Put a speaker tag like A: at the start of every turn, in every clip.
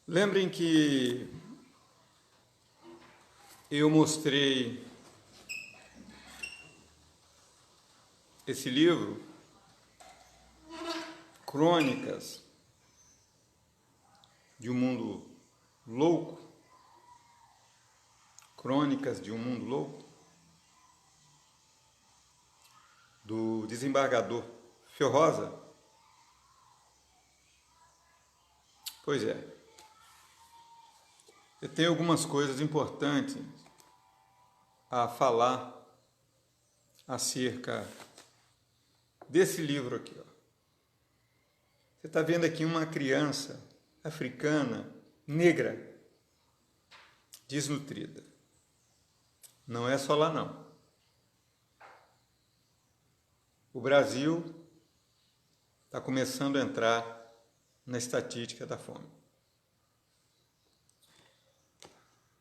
A: Lembrem que eu mostrei esse livro, Crônicas de um Mundo Louco, Crônicas de um Mundo Louco, do desembargador Fio Rosa. Pois é, eu tenho algumas coisas importantes a falar acerca desse livro aqui. Você está vendo aqui uma criança africana, negra, desnutrida. Não é só lá não. O Brasil está começando a entrar na estatística da fome.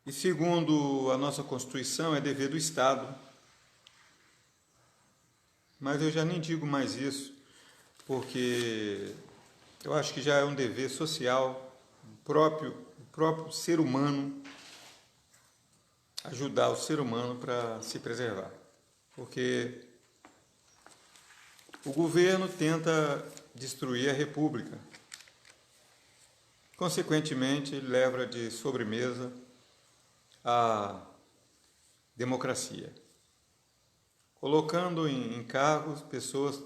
A: E segundo a nossa Constituição, é dever do Estado. Mas eu já nem digo mais isso, porque eu acho que já é um dever social, o próprio ser humano, ajudar o ser humano para se preservar. Porque o governo tenta destruir a república. Consequentemente, ele leva de sobremesa a democracia, colocando em cargos pessoas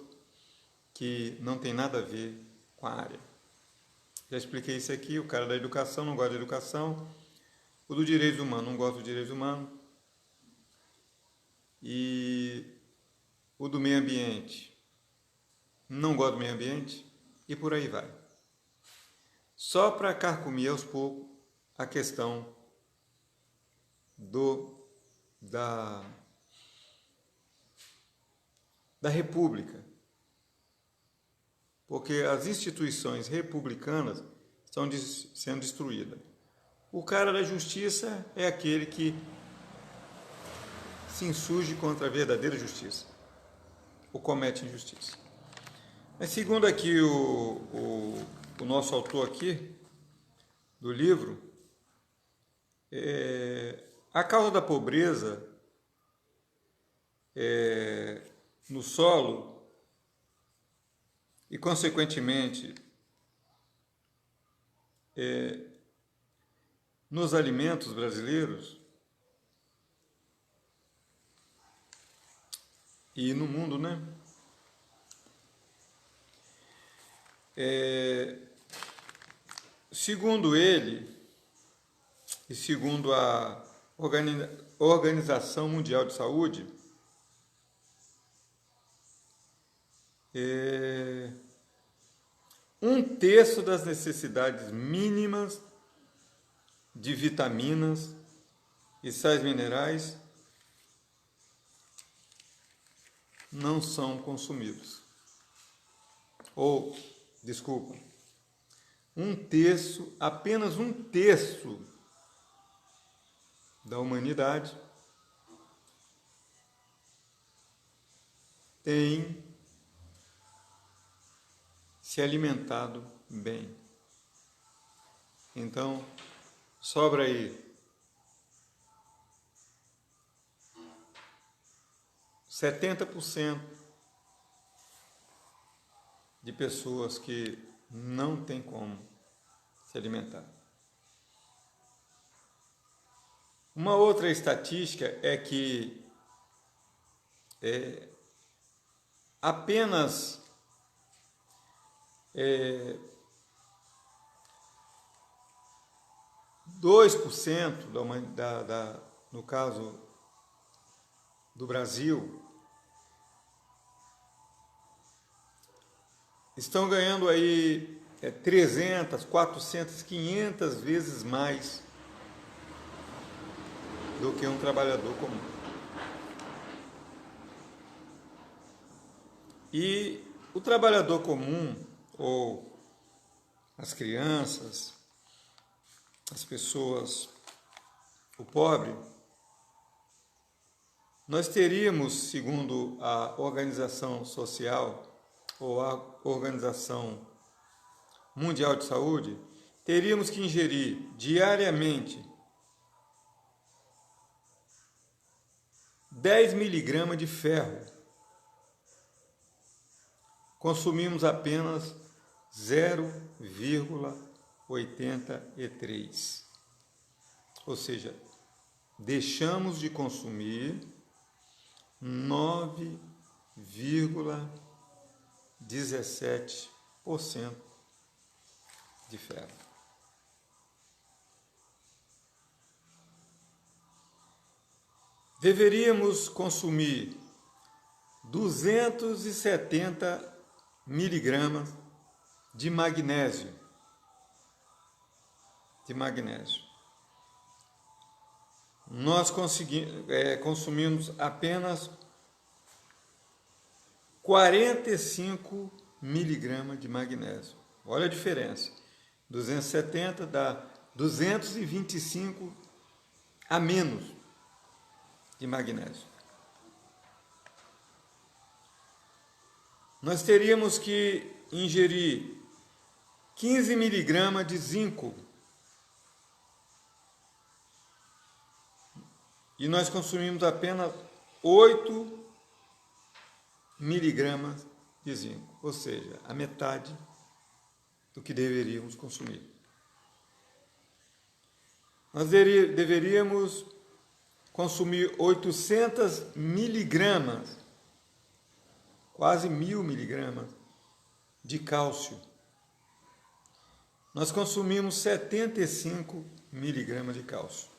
A: que não têm nada a ver com a área. Já expliquei isso aqui, o cara da educação não gosta de educação, o do direitos humanos não gosta do direitos humanos, e o do meio ambiente não gosta do meio ambiente, e por aí vai. Só para carcomer aos poucos a questão da república. Porque as instituições republicanas estão sendo destruídas. O cara da justiça é aquele que se insurge contra a verdadeira justiça, ou comete injustiça. Mas segundo aqui o nosso autor aqui, do livro, a causa da pobreza no solo e, consequentemente, nos alimentos brasileiros e no mundo, né? Segundo ele, e segundo a Organização Mundial de Saúde, um terço das necessidades mínimas de vitaminas e sais minerais não são consumidos. Ou, desculpa, apenas um terço da humanidade tem se alimentado bem. Então, sobra aí 70% de pessoas que não têm como se alimentar. Uma outra estatística é que apenas 2% no caso do Brasil, estão ganhando aí 300, 400, 500 vezes mais do que um trabalhador comum. E o trabalhador comum, ou as crianças, as pessoas, o pobre, nós teríamos, segundo a Organização Social ou a Organização Mundial de Saúde, teríamos que ingerir diariamente 10 miligramas de ferro. Consumimos apenas 0,83. Ou seja, deixamos de consumir 9,17% de ferro. Deveríamos consumir 270 miligramas de magnésio. Nós consumimos apenas 45 miligramas de magnésio. Olha a diferença. 270 dá 225 a menos de magnésio. Nós teríamos que ingerir 15 miligramas de zinco. E nós consumimos apenas 8 miligramas de zinco, ou seja, a metade do que deveríamos consumir. Nós deveríamos consumir 800 miligramas, quase 1000 miligramas de cálcio. Nós consumimos 75 miligramas de cálcio.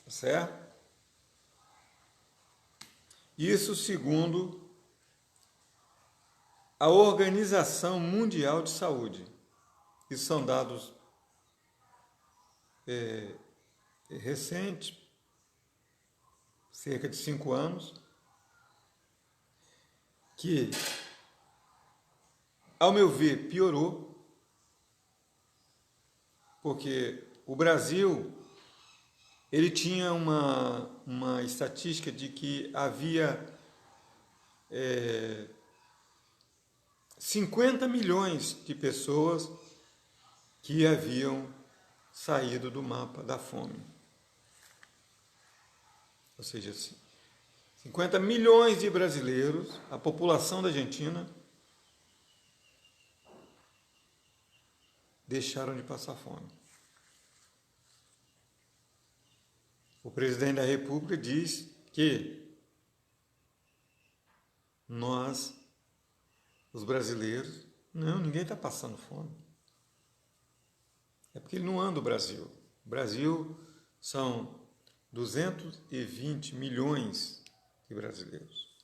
A: Certo? Isso segundo a Organização Mundial de Saúde. Isso são dados recentes, cerca de 5 anos, que, ao meu ver, piorou, porque o Brasil ele tinha uma estatística de que havia 50 milhões de pessoas que haviam saído do mapa da fome. Ou seja, 50 milhões de brasileiros, a população da Argentina, deixaram de passar fome. O presidente da República diz que nós, os brasileiros, ninguém está passando fome. É porque ele não anda o Brasil. O Brasil são 220 milhões de brasileiros.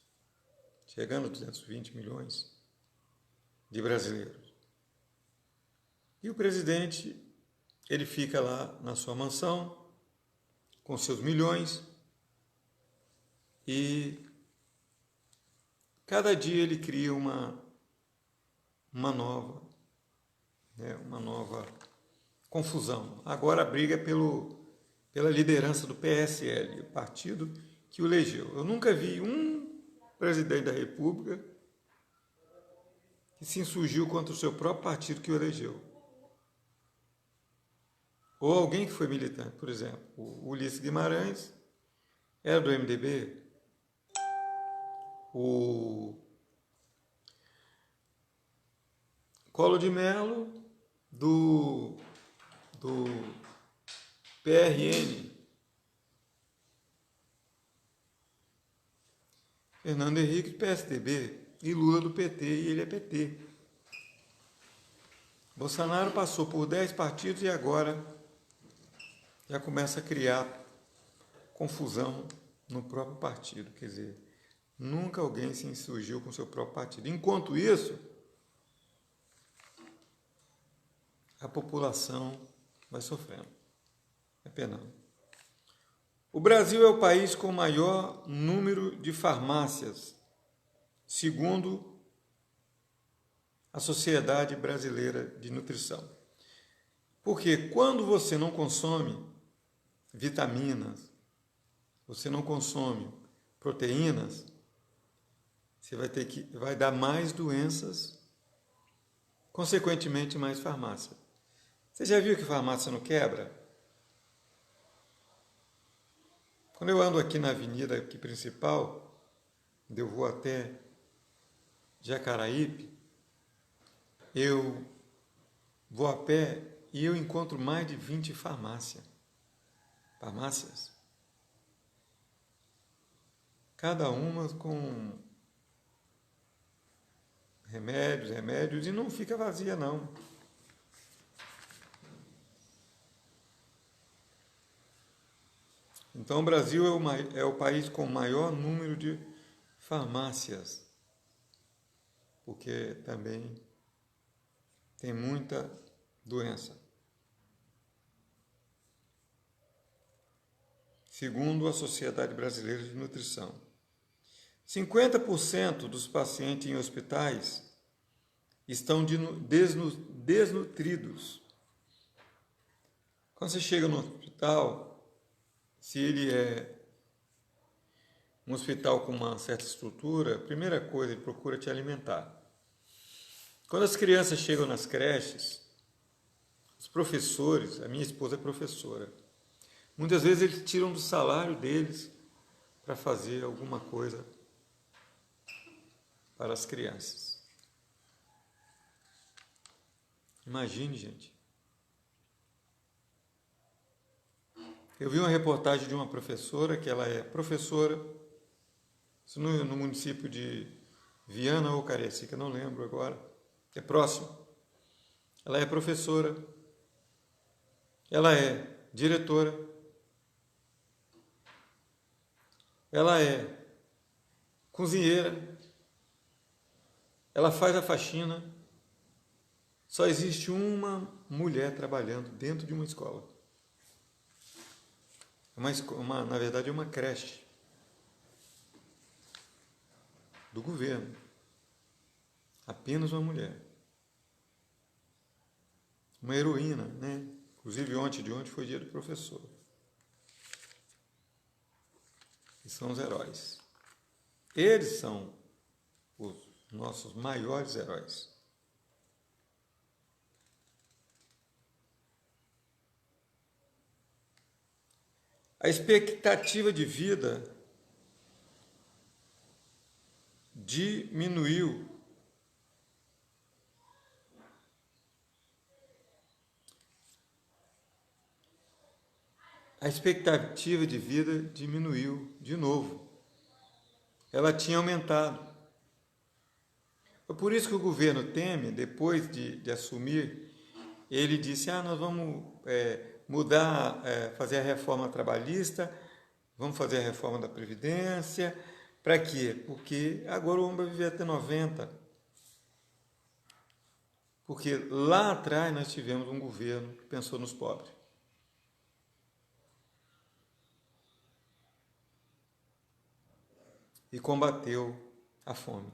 A: Chegando a 220 milhões de brasileiros. E o presidente, ele fica lá na sua mansão, com seus milhões, e cada dia ele cria uma nova confusão. Agora a briga é pela liderança do PSL, o partido que o elegeu. Eu nunca vi um presidente da República que se insurgiu contra o seu próprio partido que o elegeu. Ou alguém que foi militante, por exemplo, o Ulisses Guimarães era do MDB, o Collor de Mello do PRN, Fernando Henrique do PSDB e Lula do PT, e ele é PT. Bolsonaro passou por 10 partidos e agora já começa a criar confusão no próprio partido. Quer dizer, nunca alguém se insurgiu com o seu próprio partido. Enquanto isso, a população vai sofrendo. É penal. O Brasil é o país com o maior número de farmácias, segundo a Sociedade Brasileira de Nutrição. Porque quando você não consome vitaminas, você não consome proteínas, você vai dar mais doenças, consequentemente mais farmácia. Você já viu que farmácia não quebra? Quando eu ando aqui na avenida aqui principal, eu vou até Jacaraípe, eu vou a pé e eu encontro mais de 20 farmácias. Cada uma com remédios, e não fica vazia, não. Então, o Brasil é o país com o maior número de farmácias, porque também tem muita doença. Segundo a Sociedade Brasileira de Nutrição, 50% dos pacientes em hospitais estão desnutridos. Quando você chega no hospital, se ele é um hospital com uma certa estrutura, a primeira coisa, ele procura te alimentar. Quando as crianças chegam nas creches, os professores, a minha esposa é professora, muitas vezes eles tiram do salário deles para fazer alguma coisa para as crianças. Imagine, gente. Eu vi uma reportagem de uma professora, que ela é professora, isso no município de Viana ou Cariacica, não lembro agora, que é próximo. Ela é professora, ela é diretora, ela é cozinheira, ela faz a faxina. Só existe uma mulher trabalhando dentro de uma escola. Na verdade, é uma creche do governo. Apenas uma mulher. Uma heroína, né? Inclusive, de ontem foi dia do professor. E são os heróis. Eles são os nossos maiores heróis. A expectativa de vida diminuiu. A expectativa de vida diminuiu de novo. Ela tinha aumentado. É por isso que o governo Temer, depois de assumir, ele disse, nós vamos mudar, fazer a reforma trabalhista, vamos fazer a reforma da Previdência. Para quê? Porque agora o homem vai viver até 90. Porque lá atrás nós tivemos um governo que pensou nos pobres. E combateu a fome.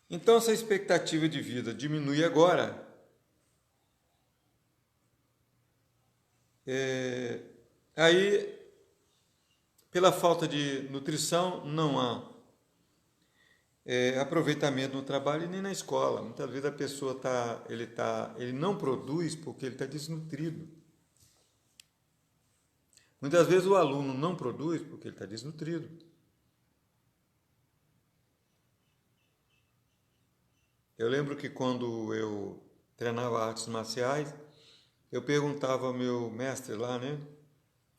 A: Então, essa expectativa de vida diminui agora. Aí, pela falta de nutrição, não há aproveitamento no trabalho e nem na escola. Muitas vezes a pessoa ele não produz porque ele está desnutrido. Muitas vezes o aluno não produz porque ele está desnutrido. Eu lembro que quando eu treinava artes marciais, eu perguntava ao meu mestre lá, né?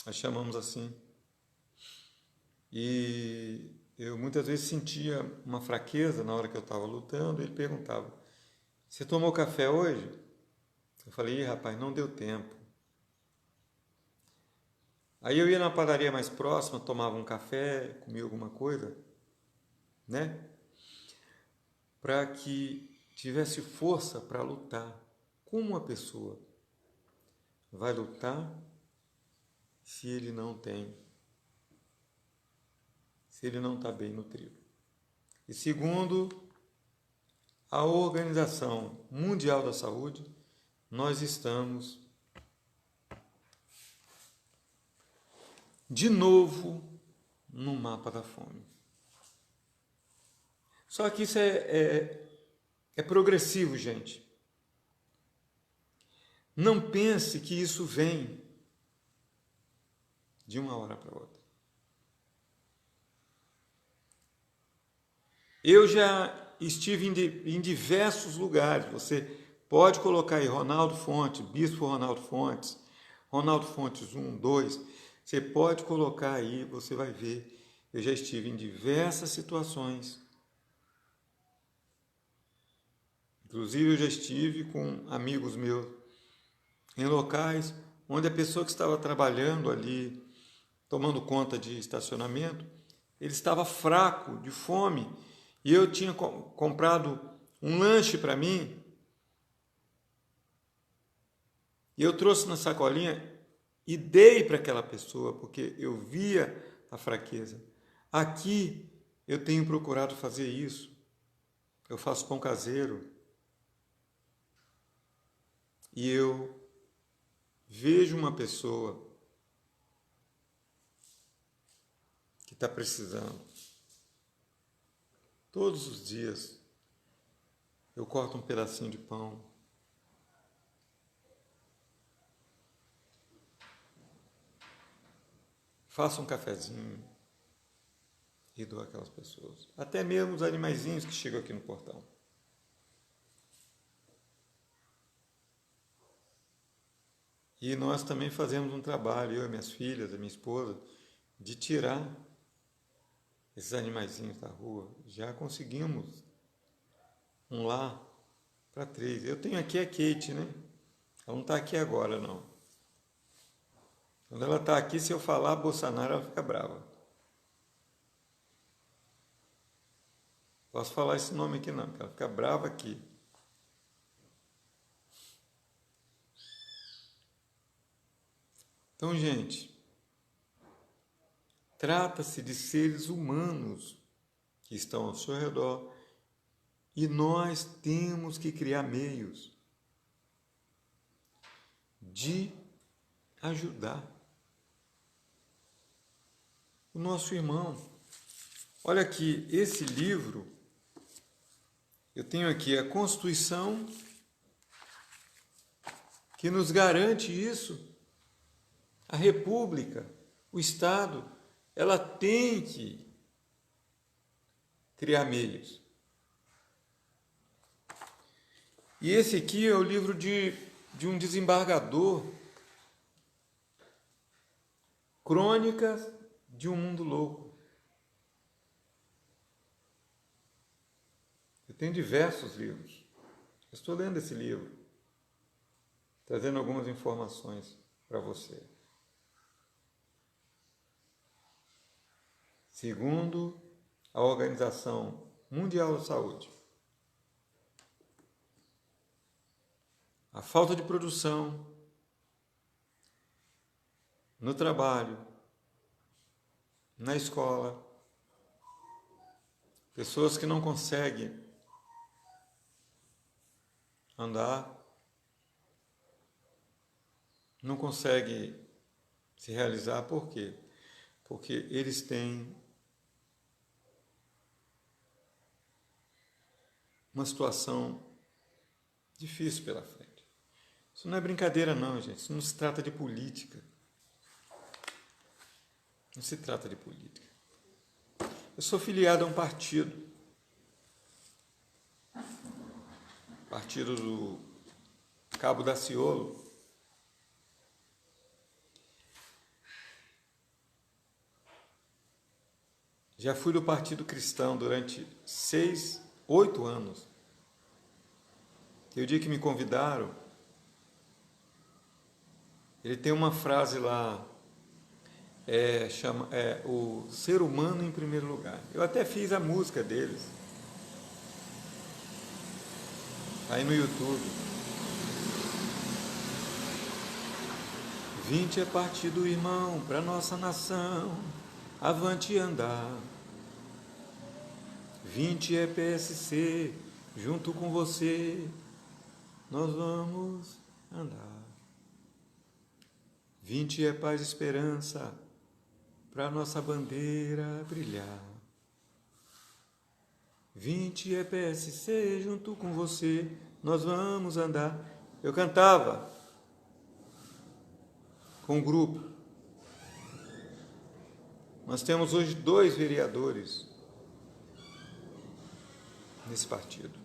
A: Nós chamamos assim. E eu muitas vezes sentia uma fraqueza na hora que eu estava lutando. Ele perguntava, você tomou café hoje? Eu falei, rapaz, não deu tempo. Aí eu ia na padaria mais próxima, tomava um café, comia alguma coisa, né? Para que tivesse força para lutar. Como uma pessoa vai lutar se ele não está bem nutrido? E segundo a Organização Mundial da Saúde, nós estamos de novo no mapa da fome. Só que isso é progressivo, gente. Não pense que isso vem de uma hora para outra. Eu já estive em diversos lugares. Você pode colocar aí Ronaldo Fontes, Bispo Ronaldo Fontes 1, 2. Você pode colocar aí, você vai ver. Eu já estive em diversas situações. Inclusive, eu já estive com amigos meus em locais onde a pessoa que estava trabalhando ali, tomando conta de estacionamento, ele estava fraco, de fome, e eu tinha comprado um lanche para mim, e eu trouxe na sacolinha e dei para aquela pessoa, porque eu via a fraqueza. Aqui eu tenho procurado fazer isso. Eu faço pão caseiro. E eu vejo uma pessoa que está precisando. Todos os dias eu corto um pedacinho de pão. Faço um cafezinho e dou àquelas pessoas. Até mesmo os animaizinhos que chegam aqui no portão. E nós também fazemos um trabalho, eu e minhas filhas, a minha esposa, de tirar esses animaizinhos da rua. Já conseguimos um lar para 3. Eu tenho aqui a Kate, né? Ela não está aqui agora, não. Quando ela está aqui, se eu falar Bolsonaro, ela fica brava. Posso falar esse nome aqui não, porque ela fica brava aqui. Então, gente, trata-se de seres humanos que estão ao seu redor e nós temos que criar meios de ajudar o nosso irmão. Olha aqui, esse livro, eu tenho aqui a Constituição que nos garante isso. A República, o Estado, ela tem que criar meios. E esse aqui é o livro de um desembargador, Crônicas de um Mundo Louco. Eu tenho diversos livros. Eu estou lendo esse livro, trazendo algumas informações para você. Segundo a Organização Mundial da Saúde, a falta de produção no trabalho, na escola, pessoas que não conseguem andar, não conseguem se realizar, por quê? Porque eles têm uma situação difícil pela frente. Isso não é brincadeira não, gente. Isso não se trata de política. Não se trata de política. Eu sou filiado a um partido. Partido do Cabo Daciolo. Já fui do Partido Cristão durante 8 anos. E o dia que me convidaram, ele tem uma frase lá, chama o ser humano em primeiro lugar. Eu até fiz a música deles, aí no YouTube. 20 é partido, irmão, para nossa nação, avante andar. 20 é PSC, junto com você, nós vamos andar. 20 é paz e esperança, pra nossa bandeira brilhar. 20 é PSC, junto com você, nós vamos andar. Eu cantava com o grupo. Nós temos hoje 2 vereadores nesse partido.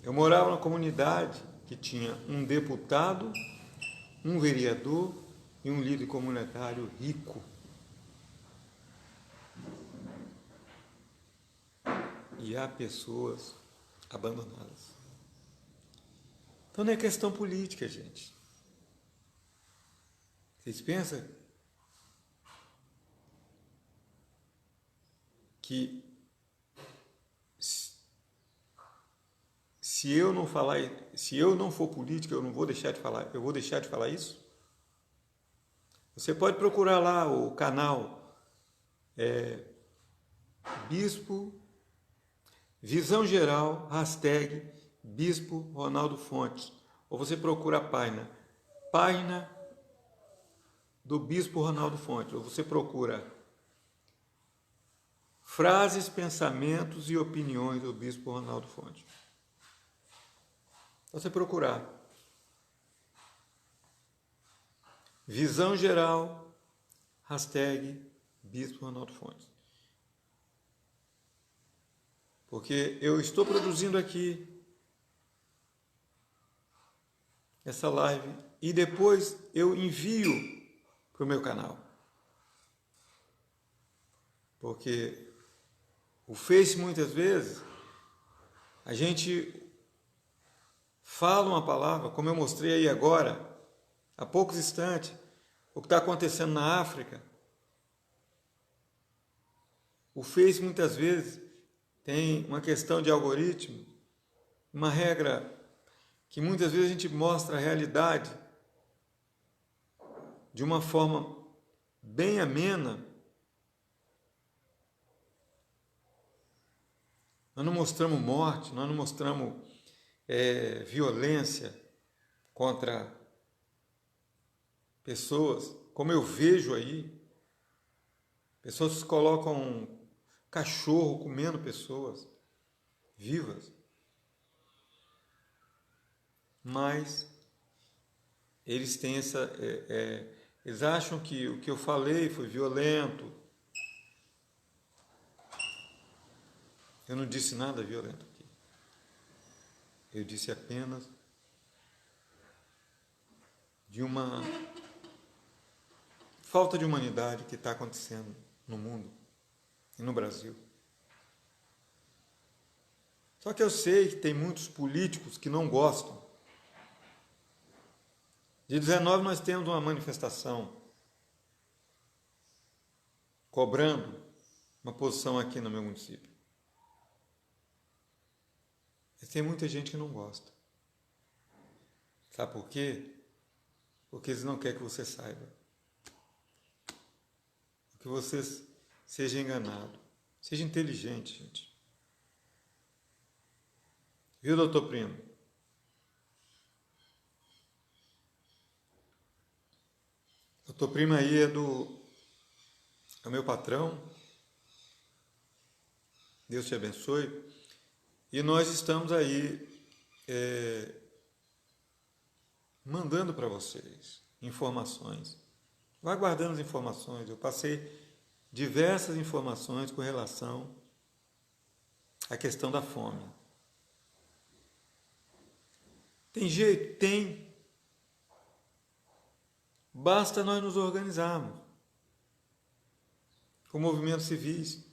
A: Eu morava numa comunidade que tinha um deputado, um vereador e um líder comunitário rico. E há pessoas abandonadas. Então não é questão política, gente. Vocês pensam que se eu não falar, se eu não for político, eu não vou deixar de falar, eu vou deixar de falar isso? Você pode procurar lá o canal Bispo Visão Geral, hashtag Bispo Ronaldo Fontes. Ou você procura a página do Bispo Ronaldo Fontes. Ou você procura frases, pensamentos e opiniões do Bispo Ronaldo Fontes. Você procurar Visão Geral, hashtag Bispo Ronaldo Fontes. Porque eu estou produzindo aqui essa live e depois eu envio para o meu canal. Porque o Face, muitas vezes, a gente fala uma palavra, como eu mostrei aí agora, há poucos instantes, o que está acontecendo na África. O Face, muitas vezes, tem uma questão de algoritmo, uma regra que muitas vezes a gente mostra a realidade de uma forma bem amena. Nós não mostramos morte, nós não mostramos violência contra pessoas, como eu vejo aí, pessoas que colocam um cachorro comendo pessoas vivas. Mas eles têm essa... eles acham que o que eu falei foi violento. Eu não disse nada violento aqui. Eu disse apenas de uma falta de humanidade que está acontecendo no mundo e no Brasil. Só que eu sei que tem muitos políticos que não gostam. Dia 19 nós temos uma manifestação cobrando uma posição aqui no meu município. Mas tem muita gente que não gosta. Sabe por quê? Porque eles não querem que você saiba. Que você seja enganado. Seja inteligente, gente. Viu, doutor Primo? Doutor Primo aí é o meu patrão. Deus te abençoe. E nós estamos aí mandando para vocês informações. Vai guardando as informações. Eu passei diversas informações com relação à questão da fome. Tem jeito? Tem. Basta nós nos organizarmos com movimentos civis.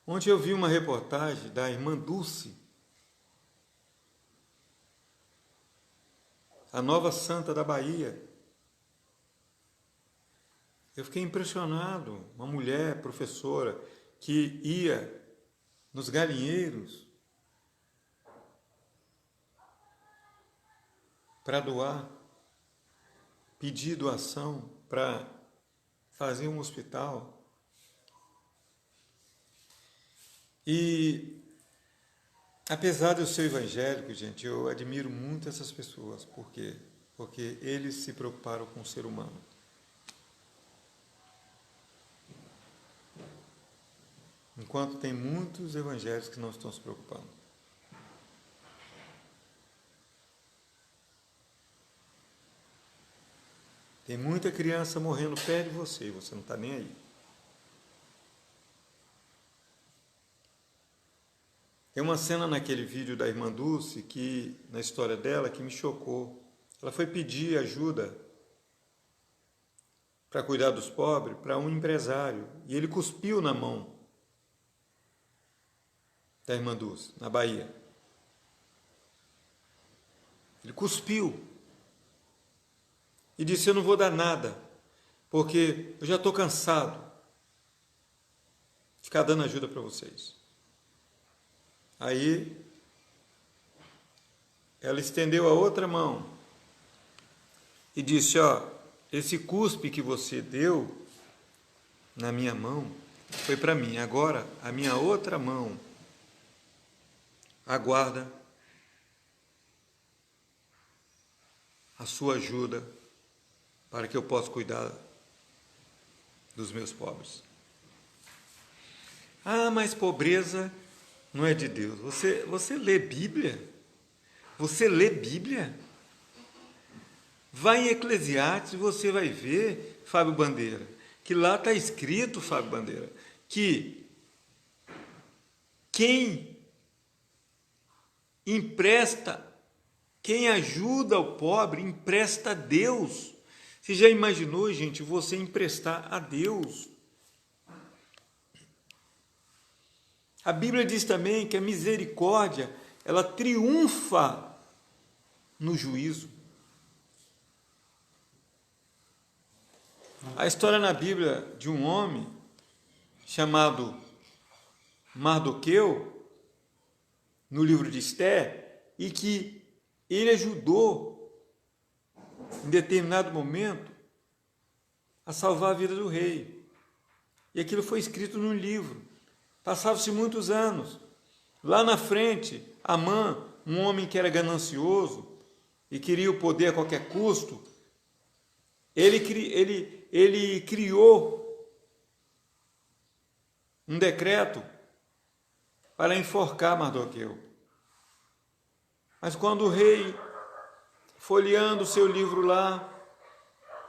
A: Ontem eu vi uma reportagem da irmã Dulce, a nova santa da Bahia. Eu fiquei impressionado. Uma mulher professora que ia nos galinheiros para doar, pedir doação para fazer um hospital. E, apesar de eu ser evangélico, gente, eu admiro muito essas pessoas, porque porque eles se preocuparam com o ser humano. Enquanto tem muitos evangélicos que não estão se preocupando. Tem muita criança morrendo perto de você e você não está nem aí. Tem uma cena naquele vídeo da irmã Dulce, que, na história dela, que me chocou. Ela foi pedir ajuda para cuidar dos pobres para um empresário. E ele cuspiu na mão da irmã Dulce, na Bahia. Ele cuspiu. E disse, eu não vou dar nada, porque eu já estou cansado de ficar dando ajuda para vocês. Aí, ela estendeu a outra mão e disse, ó, esse cuspe que você deu na minha mão foi para mim. Agora, a minha outra mão aguarda a sua ajuda para que eu possa cuidar dos meus pobres. Ah, mas pobreza não é de Deus. Você lê Bíblia? Você lê Bíblia? Vai em Eclesiastes e você vai ver, Fábio Bandeira, que lá está escrito, Fábio Bandeira, que quem empresta, quem ajuda o pobre, empresta a Deus. Você já imaginou, gente, você emprestar a Deus? A Bíblia diz também que a misericórdia, ela triunfa no juízo. A história na Bíblia de um homem chamado Mardoqueu, no livro de Esté, e que ele ajudou em determinado momento, a salvar a vida do rei. E aquilo foi escrito num livro. Passavam-se muitos anos. Lá na frente, Amã, um homem que era ganancioso e queria o poder a qualquer custo, ele criou um decreto para enforcar Mardoqueu. Mas quando o rei, folheando o seu livro lá,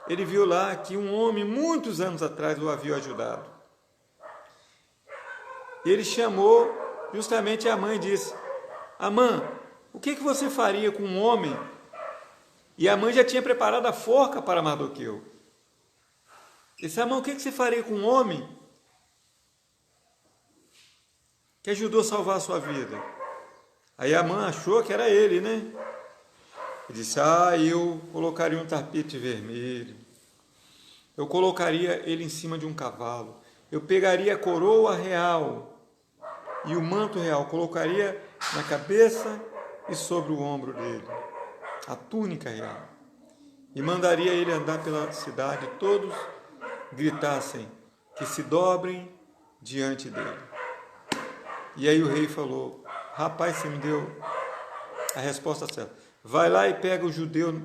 A: ele viu lá que um homem, muitos anos atrás, o havia ajudado. Ele chamou justamente a mãe e disse, Amã, o que você faria com um homem? E a mãe já tinha preparado a forca para Mardoqueu. Ele disse, Amã, o que você faria com um homem que ajudou a salvar a sua vida? Aí a mãe achou que era ele, né? Ele disse, eu colocaria um tapete vermelho, eu colocaria ele em cima de um cavalo, eu pegaria a coroa real e o manto real, colocaria na cabeça e sobre o ombro dele, a túnica real, e mandaria ele andar pela cidade, todos gritassem, que se dobrem diante dele. E aí o rei falou, rapaz, você me deu a resposta certa. Vai lá e pega o judeu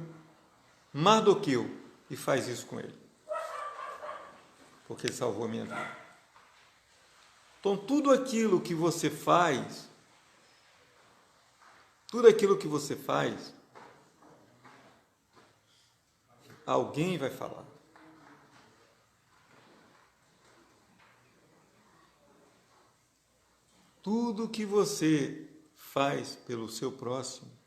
A: Mardoqueu e faz isso com ele. Porque ele salvou a minha vida. Então, tudo aquilo que você faz, alguém vai falar. Tudo que você faz pelo seu próximo,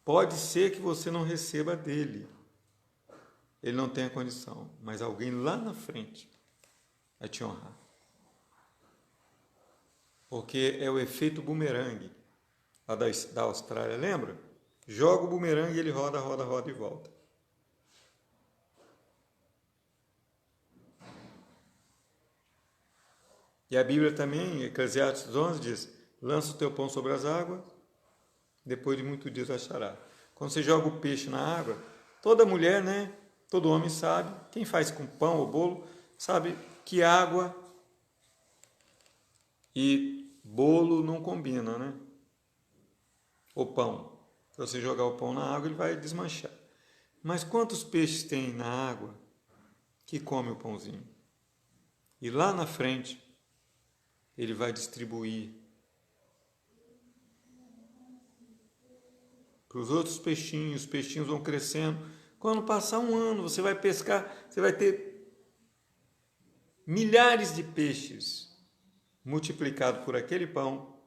A: pode ser que você não receba dele, ele não tem a condição, mas alguém lá na frente vai te honrar. Porque é o efeito bumerangue lá da Austrália, lembra? Joga o bumerangue e ele roda, roda, roda e volta. E a Bíblia também, Eclesiastes 11 diz, lança o teu pão sobre as águas, depois de muitos dias achará. Quando você joga o peixe na água, toda mulher, né? Todo homem sabe, quem faz com pão ou bolo, sabe que água e bolo não combinam, né? O pão. você jogar o pão na água, ele vai desmanchar. Mas quantos peixes tem na água que come o pãozinho? E lá na frente, ele vai distribuir para os outros peixinhos, os peixinhos vão crescendo. Quando passar um ano, você vai pescar, você vai ter milhares de peixes multiplicado por aquele pão.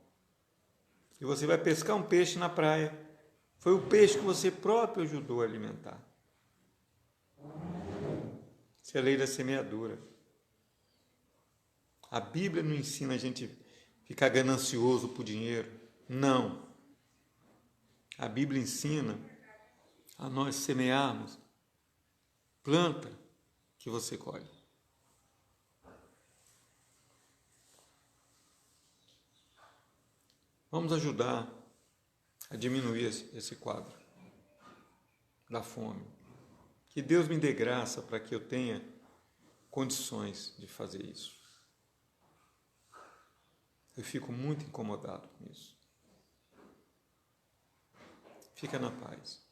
A: E você vai pescar um peixe na praia. Foi o peixe que você próprio ajudou a alimentar. Isso é a lei da semeadura. A Bíblia não ensina a gente ficar ganancioso por dinheiro. Não. A Bíblia ensina a nós semearmos. Planta que você colhe. Vamos ajudar a diminuir esse quadro da fome. Que Deus me dê graça para que eu tenha condições de fazer isso. Eu fico muito incomodado com isso. Fica na paz.